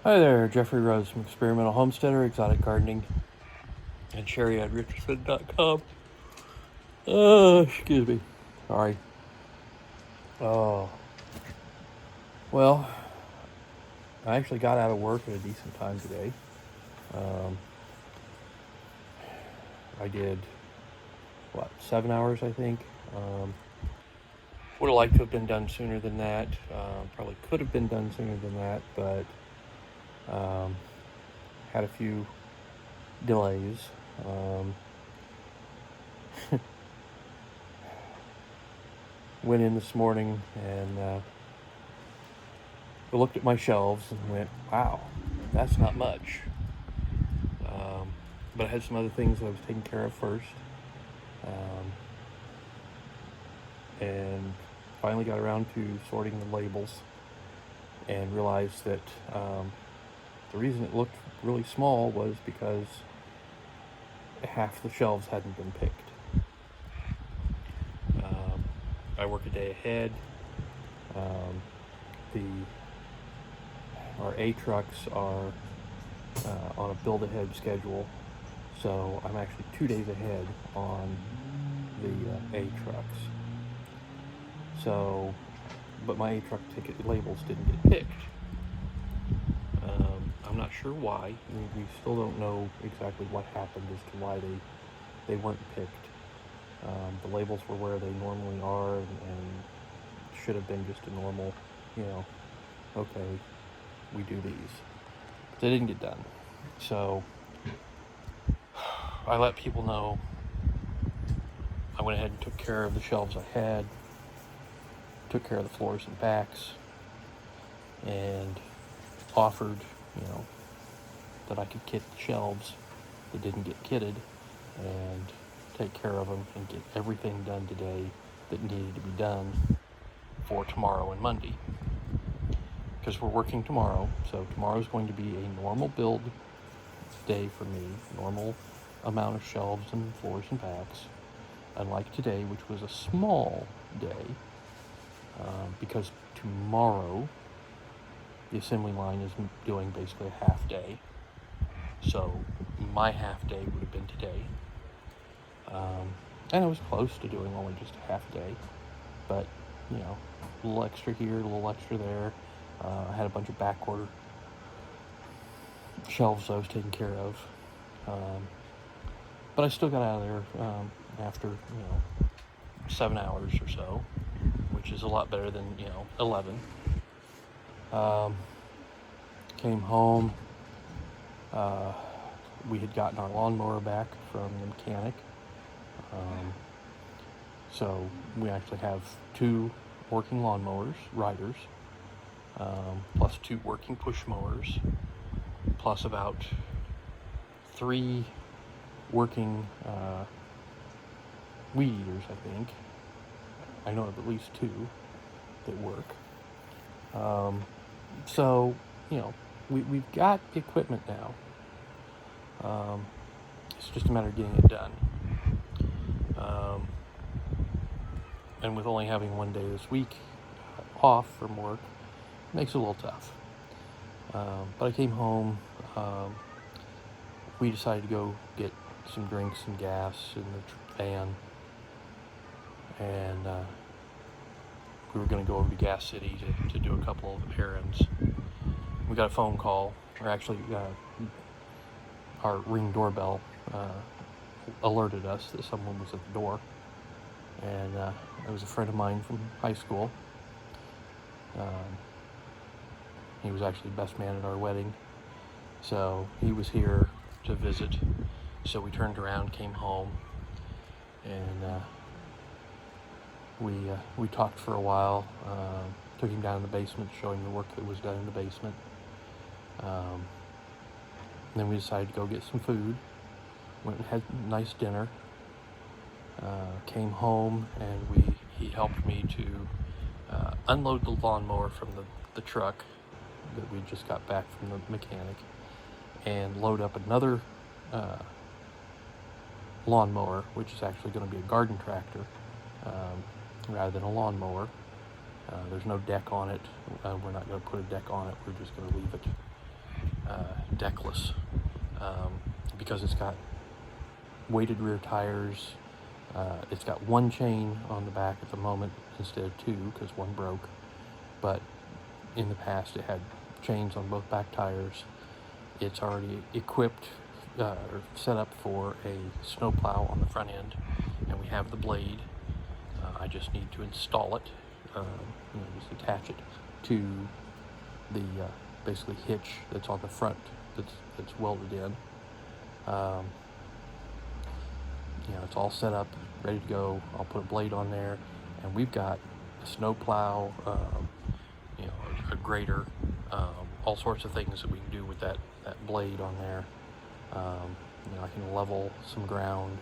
Hi there, Jeffrey Rhoades from Experimental Homesteader, Exotic Gardening, and Sheri at Richerson.com. Excuse me. Sorry. Oh, well, I actually got out of work at a decent time today. I did, 7 hours, I think. Would have liked to have been done sooner than that. Probably could have been done sooner than that, but had a few delays. Went in this morning and looked at my shelves and went, wow, that's not much. But I had some other things I was taking care of first. And finally got around to sorting the labels and realized that the reason it looked really small was because half the shelves hadn't been picked. I work a day ahead. Our A trucks are on a build-ahead schedule, so I'm actually 2 days ahead on the A trucks. So, but my A truck ticket labels didn't get picked. I'm not sure why. We still don't know exactly what happened as to why they weren't picked. The labels were where they normally are, and should have been just a normal, okay, we do these. But they didn't get done. So I let people know. I went ahead and took care of the shelves I had, took care of the floors and backs, and offered, that I could kit the shelves that didn't get kitted and take care of them and get everything done today that needed to be done for tomorrow and Monday. Because we're working tomorrow, so tomorrow's going to be a normal build day for me, normal amount of shelves and floors and backs, unlike today, which was a small day, because tomorrow the assembly line is doing basically a half day. So my half day would have been today. And it was close to doing only just a half day, but a little extra here, a little extra there. I had a bunch of back order shelves I was taking care of. But I still got out of there after 7 hours or so, which is a lot better than 11. Came home. We had gotten our lawnmower back from the mechanic, so we actually have 2 working lawnmowers, riders, plus 2 working push mowers, plus about 3 working weed eaters, I think. I know of at least 2 that work. So, we've got the equipment now. It's just a matter of getting it done. And with only having 1 day this week off from work, it makes it a little tough. But I came home. We decided to go get some drinks and gas in the van. And we were going to go over to Gas City to do a couple of errands. We got a phone call, or actually our Ring doorbell alerted us that someone was at the door. And it was a friend of mine from high school. He was actually best man at our wedding. So he was here to visit. So we turned around, came home, and we talked for a while. Took him down in the basement, showing the work that was done in the basement. Then we decided to go get some food. Went and had a nice dinner. Came home, and he helped me to unload the lawnmower from the truck that we just got back from the mechanic, and load up another lawnmower, which is actually going to be a garden tractor rather than a lawnmower. There's no deck on it. We're not going to put a deck on it. We're just going to leave it deckless, because it's got weighted rear tires. It's got one chain on the back at the moment instead of two, because one broke, but in the past it had chains on both back tires. It's already equipped or set up for a snowplow on the front end, and we have the blade. I just need to install it, just attach it to the basically hitch that's on the front that's welded in. It's all set up, ready to go. I'll put a blade on there, and we've got a snowplow, a grader, all sorts of things that we can do with that blade on there. I can level some ground.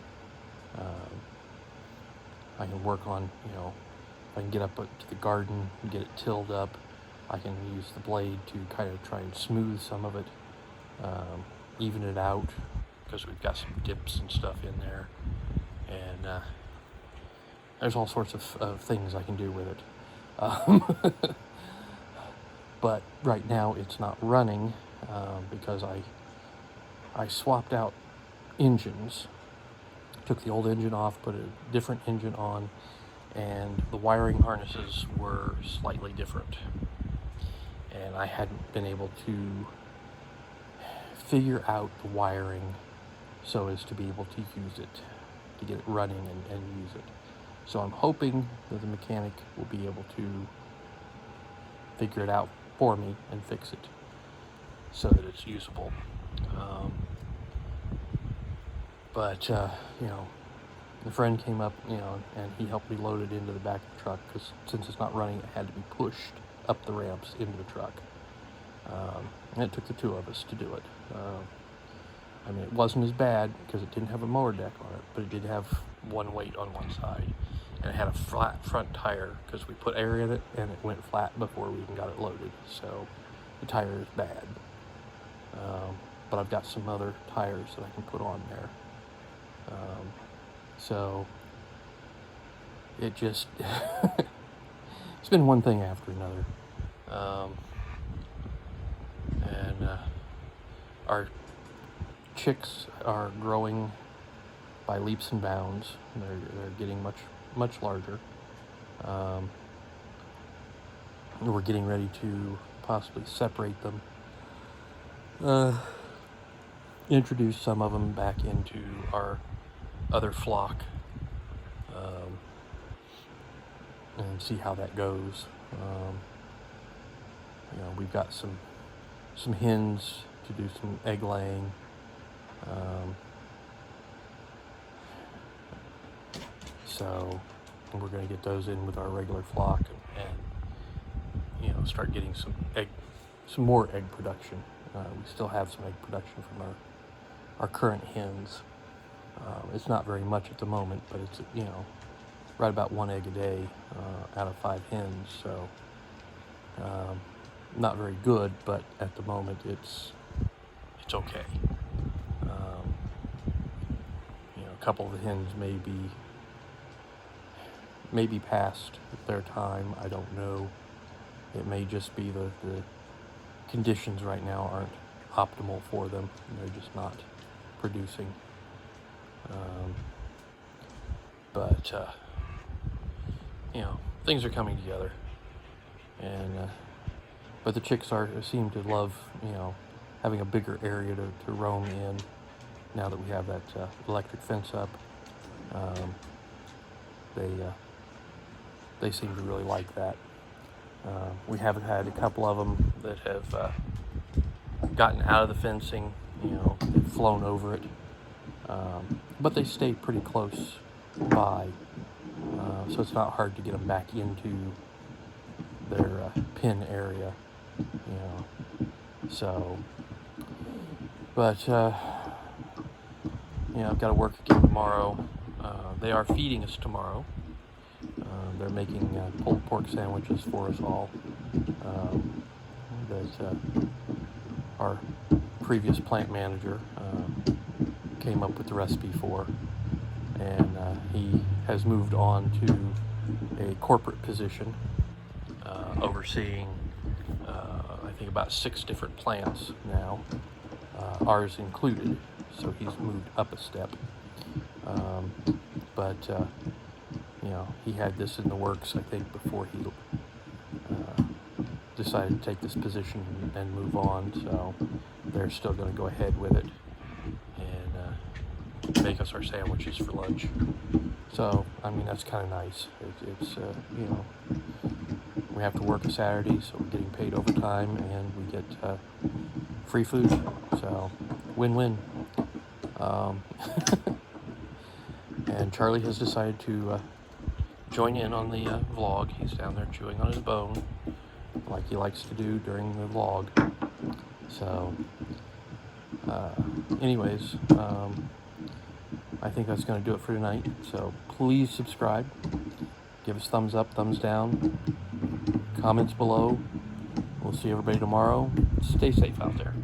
I can work on, if I can get up to the garden and get it tilled up, I can use the blade to kind of try and smooth some of it, even it out, because we've got some dips and stuff in there. And there's all sorts of things I can do with it. But right now it's not running because I swapped out engines. Took the old engine off, put a different engine on, and the wiring harnesses were slightly different. And I hadn't been able to figure out the wiring so as to be able to use it, to get it running and use it. So I'm hoping that the mechanic will be able to figure it out for me and fix it so that it's usable. But the friend came up, and he helped me load it into the back of the truck, because since it's not running, it had to be pushed up the ramps into the truck. And it took the two of us to do it. It wasn't as bad because it didn't have a mower deck on it, but it did have one weight on one side. And it had a flat front tire because we put air in it, and it went flat before we even got it loaded. So the tire is bad. But I've got some other tires that I can put on there. So it just, it's been one thing after another. Our chicks are growing by leaps and bounds. They're getting much larger. We're getting ready to possibly separate them. Introduce some of them back into our other flock, and see how that goes. We've got some hens to do some egg laying. So we're going to get those in with our regular flock and start getting some more egg production. We still have some egg production from our current hens. It's not very much at the moment, but it's right about 1 egg a day out of 5 hens. So not very good, but at the moment it's okay. A couple of the hens may be past their time. I don't know. It may just be the conditions right now aren't optimal for them. They're just not producing. But things are coming together, and but the chicks seem to love having a bigger area to roam in now that we have that electric fence up. They seem to really like that. We have had a couple of them that have gotten out of the fencing, they've flown over it, but they stay pretty close by, so it's not hard to get them back into their pen area, so, but, I've got to work again tomorrow. They are feeding us tomorrow. They're making pulled pork sandwiches for us all. That our previous plant manager came up with the recipe for, and he has moved on to a corporate position, overseeing, I think about 6 different plants now, ours included. So he's moved up a step. But you know, he had this in the works, I think, before he decided to take this position and move on. So they're still going to go ahead with it and make us our sandwiches for lunch. So, I mean, that's kind of nice. It's you know, we have to work a Saturday, so we're getting paid overtime, and we get free food. So, win-win. And Charlie has decided to join in on the vlog. He's down there chewing on his bone, like he likes to do during the vlog. So, anyways, I think that's going to do it for tonight. So please subscribe, give us thumbs up, thumbs down, comments below. We'll see everybody tomorrow. Stay safe out there.